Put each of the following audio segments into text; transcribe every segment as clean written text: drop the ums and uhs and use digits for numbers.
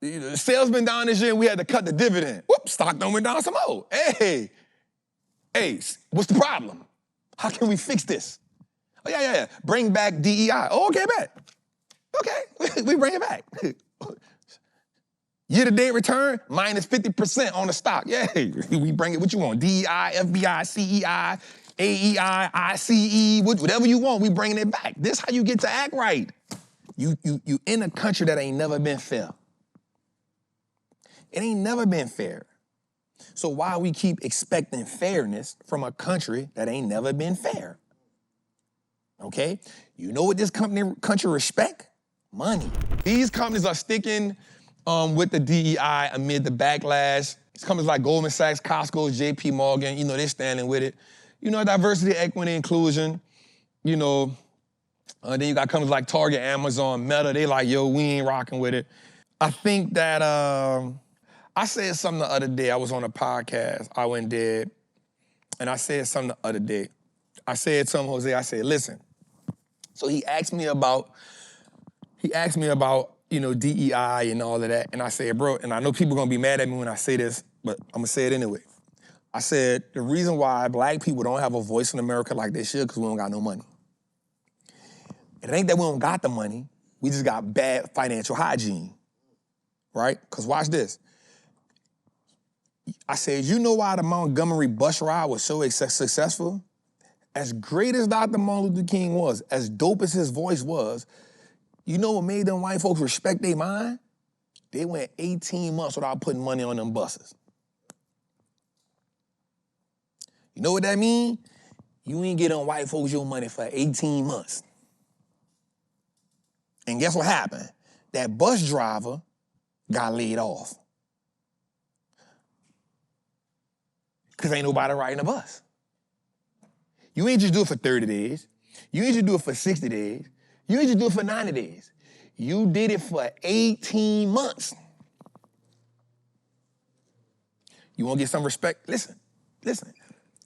The sales been down this year and we had to cut the dividend. Whoop, stock done went down some more. Hey, what's the problem? How can we fix this? Oh, yeah. Bring back DEI. Oh, okay, bet. Okay, we bring it back. Year-to-date return, minus 50% on the stock. Yeah, we bring it what you want. DEI, FBI, CEI, AEI, ICE, whatever you want, we bringing it back. This how you get to act right. You in a country that ain't never been fair. It ain't never been fair. So why we keep expecting fairness from a country that ain't never been fair? Okay? You know what this country respect? Money. These companies are sticking with the DEI amid the backlash. These companies like Goldman Sachs, Costco, JP Morgan, they're standing with it. Diversity, equity, inclusion, then you got companies like Target, Amazon, Meta, they like, yo, we ain't rocking with it. I think that, I said something the other day, I was on a podcast, I went dead, and I said something the other day. I said to him, Jose, I said, listen. So he asked me about, DEI and all of that, and I said, bro, and I know people gonna be mad at me when I say this, but I'm gonna say it anyway. I said, the reason why black people don't have a voice in America like they should, because we don't got no money. It ain't that we don't got the money, we just got bad financial hygiene, right? Because watch this. I said, you know why the Montgomery bus ride was so successful? As great as Dr. Martin Luther King was, as dope as his voice was, you know what made them white folks respect their mind? They went 18 months without putting money on them buses. You know what that mean? You ain't getting white folks your money for 18 months. And guess what happened? That bus driver got laid off. Because ain't nobody riding a bus. You ain't just do it for 30 days. You ain't just do it for 60 days. You ain't just do it for 90 days. You did it for 18 months. You want to get some respect? Listen.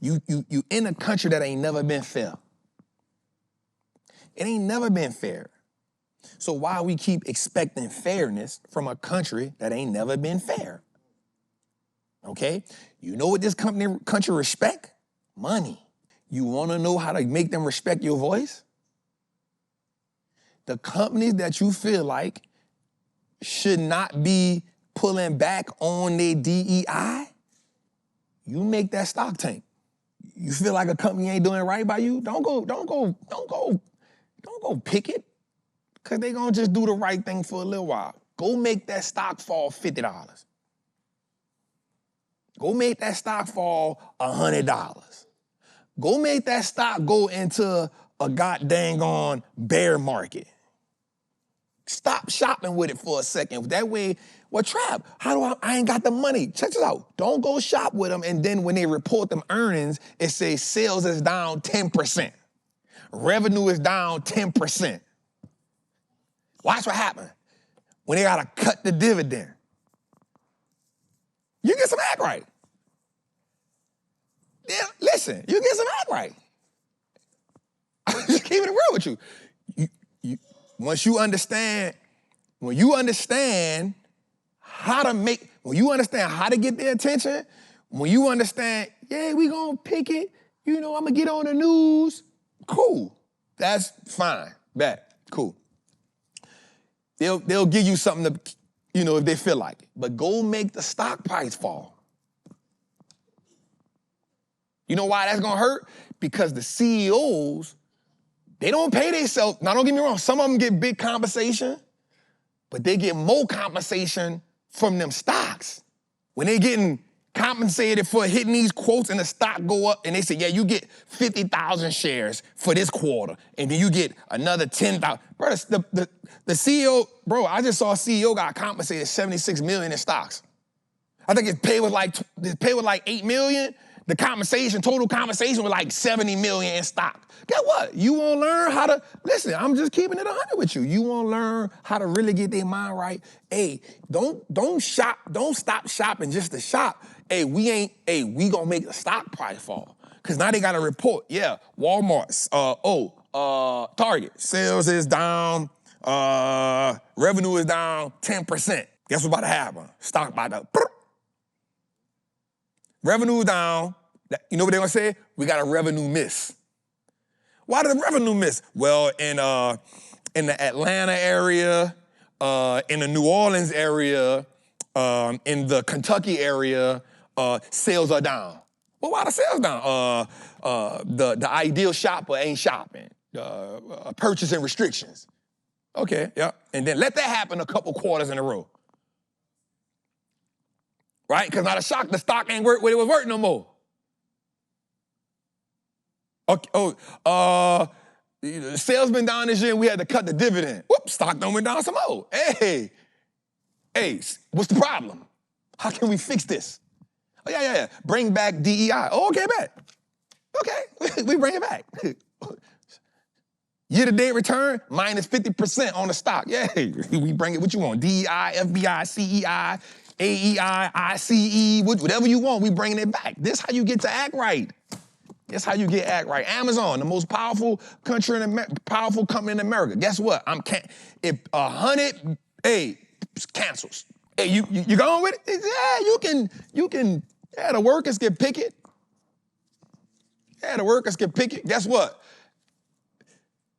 You in a country that ain't never been fair. It ain't never been fair. So why we keep expecting fairness from a country that ain't never been fair? Okay? You know what this country respect? Money. You want to know how to make them respect your voice? The companies that you feel like should not be pulling back on their DEI, you make that stock tank. You feel like a company ain't doing right by you? Don't go pick it, because they gonna just do the right thing for a little while. Go make that stock fall $50. Go make that stock fall $100. Go make that stock go into a goddamn bear market. Stop shopping with it for a second. That way, Trap, I ain't got the money. Check this out. Don't go shop with them, and then when they report them earnings, it says sales is down 10%. Revenue is down 10%. Watch what happens when they gotta cut the dividend. You get some act right. Yeah, listen, you get some act right. I'm just keeping it real with you. When you understand how to get their attention, when you understand, yeah, we gonna pick it, I'm gonna get on the news, cool. That's fine, bet, cool. They'll give you something to, if they feel like it. But go make the stock price fall. You know why that's gonna hurt? Because the CEOs, they don't pay themselves. Now, don't get me wrong, some of them get big compensation, but they get more compensation from them stocks. When they getting compensated for hitting these quotes and the stock go up and they say, yeah, you get 50,000 shares for this quarter, and then you get another 10,000. Bro, the CEO, I just saw a CEO got compensated $76 million in stocks. I think his pay was like $8 million. The total compensation was like $70 million in stock. Guess what? You want to learn how to, listen, I'm just keeping it 100 with you. You want to learn how to really get their mind right. Hey, don't stop shopping just to shop. Hey, we gonna make the stock price fall. Because now they got to report, yeah, Walmart, Target, sales is down, revenue is down 10%. Guess what's about to happen? Stock about to, revenue down. You know what they're gonna say? We got a revenue miss. Why did the revenue miss? Well, in the Atlanta area, in the New Orleans area, in the Kentucky area, sales are down. Well, why the sales down? The ideal shopper ain't shopping. Purchasing restrictions. Okay, yeah. And then let that happen a couple quarters in a row. Right? Because now the stock ain't worth what it was worth no more. Okay, sales been down this year and we had to cut the dividend. Whoop, stock done went down some more. Hey, what's the problem? How can we fix this? Oh, yeah. Bring back DEI. Oh, okay, bet. Okay, we bring it back. Year-to-date return, minus 50% on the stock. Yeah, we bring it what you want. DEI, FBI, CEI, AEI, ICE, whatever you want, we bringing it back. This how you get to act right. That's how you get act right. Amazon, the most powerful powerful company in America. Guess what? If 100, cancels. Hey, you going with it? Yeah, you can. Yeah, the workers can pick it. Guess what?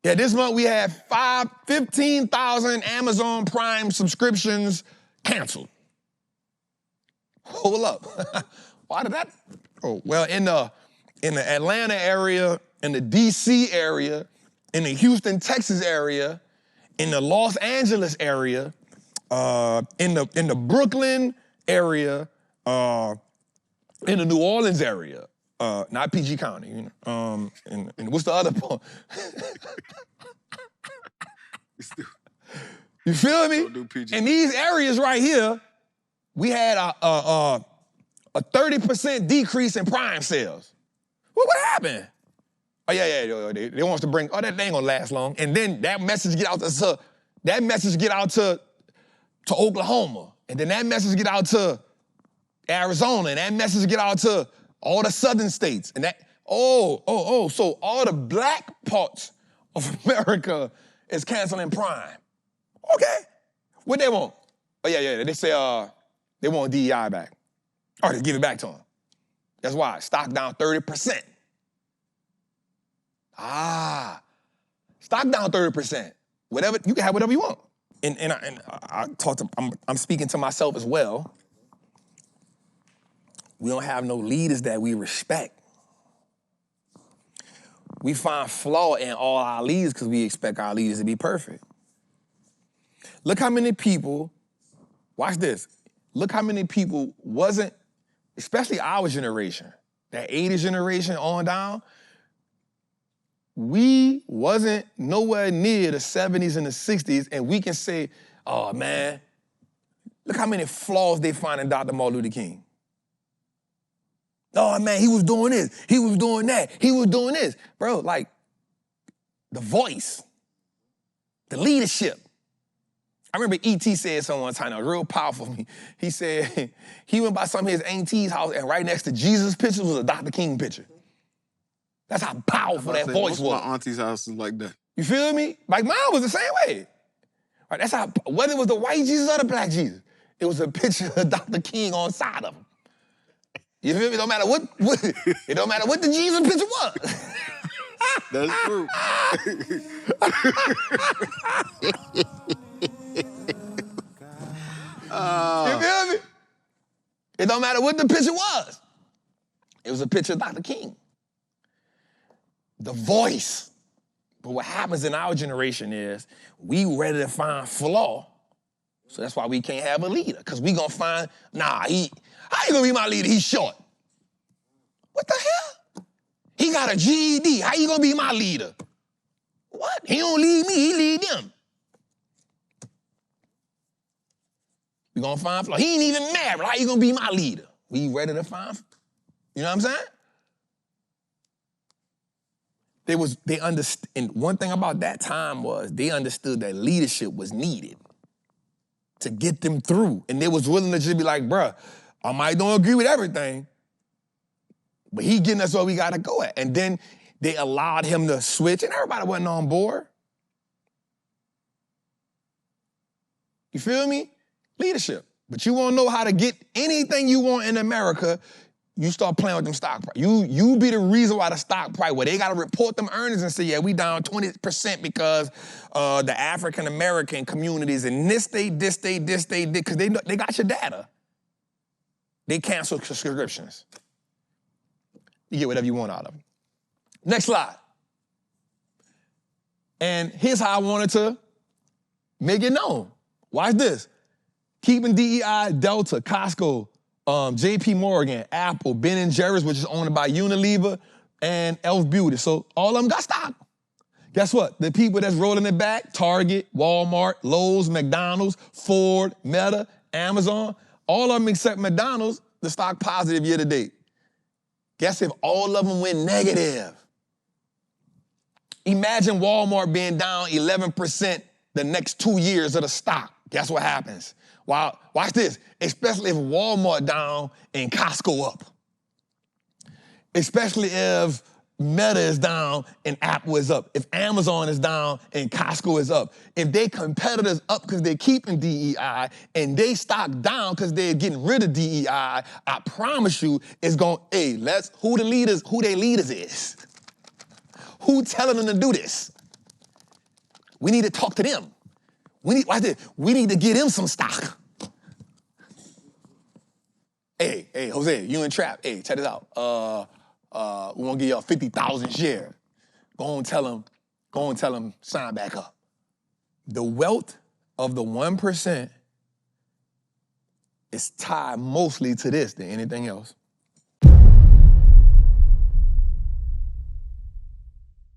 Yeah, this month we had 15,000 Amazon Prime subscriptions canceled. Hold up. Why did that? Oh, well, in the Atlanta area, in the DC area, in the Houston, Texas area, in the Los Angeles area, in the Brooklyn area, in the New Orleans area, not PG County, you know. And what's the other part? You feel me? Don't do PG. In these areas right here, we had a 30% decrease in Prime sales. What happened? Oh, yeah, they want us to bring, that ain't gonna last long. And then that message get out to Oklahoma. And then that message get out to Arizona. And that message get out to all the southern states. And that, so all the black parts of America is canceling Prime. Okay. What they want? Oh, yeah, they say they want DEI back. Or they give it back to them. That's why stock down 30%. Stock down 30%. Whatever, you can have whatever you want. And I'm speaking to myself as well. We don't have no leaders that we respect. We find flaw in all our leaders because we expect our leaders to be perfect. Look how many people, watch this, look how many people wasn't, especially our generation, that 80s generation on down, we wasn't nowhere near the 70s and the 60s, and we can say, oh man, look how many flaws they find in Dr. Martin Luther King. Oh man, he was doing this, he was doing that, he was doing this. Bro, like, the voice, the leadership. I remember E.T. said something one time that was real powerful for me. He said he went by some of his auntie's house and right next to Jesus' picture was a Dr. King picture. That's how powerful that voice was. My auntie's house is like that. You feel me? Like mine was the same way. Right, that's how, whether it was the white Jesus or the black Jesus, it was a picture of Dr. King on side of him. You feel me? It don't matter what it don't matter what the Jesus picture was. That's true. You feel me? It don't matter what the picture was. It was a picture of Dr. King. The voice. But what happens in our generation is we ready to find flaw. So that's why we can't have a leader. Because we gonna find, how you gonna be my leader? He's short. What the hell? He got a GED. How you gonna be my leader? What? He don't lead me, he lead them. We gonna find flaw. He ain't even married. How you gonna be my leader? We ready to find, you know what I'm saying? They understood, and one thing about that time was they understood that leadership was needed to get them through. And they was willing to just be like, bruh, I might don't agree with everything, but he getting us where we gotta go at. And then they allowed him to switch, and everybody wasn't on board. You feel me? Leadership. But you want to know how to get anything you want in America, you start playing with them stock price. You be the reason why the stock price, where they got to report them earnings and say, yeah, we down 20% because the African-American communities in this state, because they got your data. They cancel subscriptions. You get whatever you want out of them. Next slide. And here's how I wanted to make it known. Watch this. Keeping DEI, Delta, Costco, JP Morgan, Apple, Ben & Jerry's, which is owned by Unilever, and Elf Beauty. So all of them got stock. Guess what? The people that's rolling it back, Target, Walmart, Lowe's, McDonald's, Ford, Meta, Amazon, all of them except McDonald's, the stock positive year to date. Guess if all of them went negative? Imagine Walmart being down 11% the next 2 years of the stock. Guess what happens? Wow, watch this. Especially if Walmart down and Costco up. Especially if Meta is down and Apple is up. If Amazon is down and Costco is up. If they competitors up because they're keeping DEI and they stock down because they're getting rid of DEI, I promise you it's going, hey, who their leaders is. Who telling them to do this? We need to talk to them. Watch this. We need to get them some stock. Hey, Jose, you and Trap, hey, check this out. We want to give y'all 50,000 shares. Go and tell them, sign back up. The wealth of the 1% is tied mostly to this than anything else.